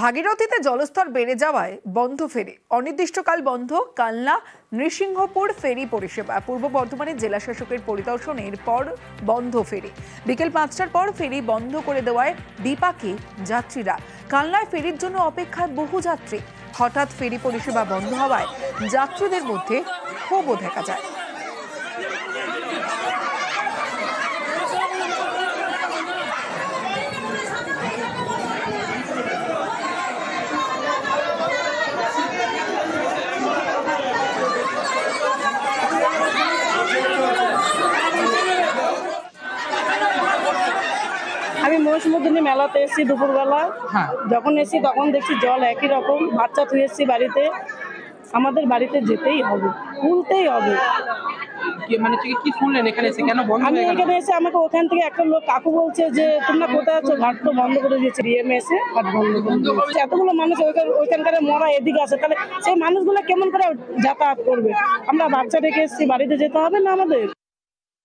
ভাগীরথীতে জলস্তর বেড়ে যাওয়ায় বন্ধ ফেরি, অনির্দিষ্টকাল বন্ধ কালনা নৃসিংহপুর ফেরি পরিষেবা। পূর্ব বর্ধমানের জেলা শাসকের পরিদর্শনের পর বন্ধ ফেরি। বিকেল 5টার পর ফেরি বন্ধ করে দেওয়ায় বিপাকে যাত্রীরা। কালনায় ফেরির জন্য অপেক্ষায় বহু যাত্রী। হঠাৎ ফেরি পরিষেবা বন্ধ হওয়ায় যাত্রীদের মধ্যে ক্ষোভও দেখা যায়। আমি মৌসুমী মেলাতে এসেছি দুপুরবেলা। যখন এসেছি তখন দেখছি জল একই রকম। বাচ্চা থুয়ে এসেছি বাড়িতে, আমাদের বাড়িতে যেতেই হবে, তুলতেই হবে। মানে কি শুনলেন এখানে এসে কেন বন্ধ আমি হয়ে গেল? এখানে এসে আমাকে ওখান থেকে একটা লোক কাকু বলছে যে তোমরা কোথায় আছো, ঘাট তো বন্ধ করে দিয়েছে। ডিএমএ এসে ঘাট বন্ধ করে দিয়েছে। এতগুলো মানুষ ওইখানকার মরা এদিকে আছে, তাহলে সেই মানুষগুলো কেমন করে যাতায়াত করবে? আমরা বাচ্চা রেখে এসেছি, বাড়িতে যেতে হবে না আমাদের?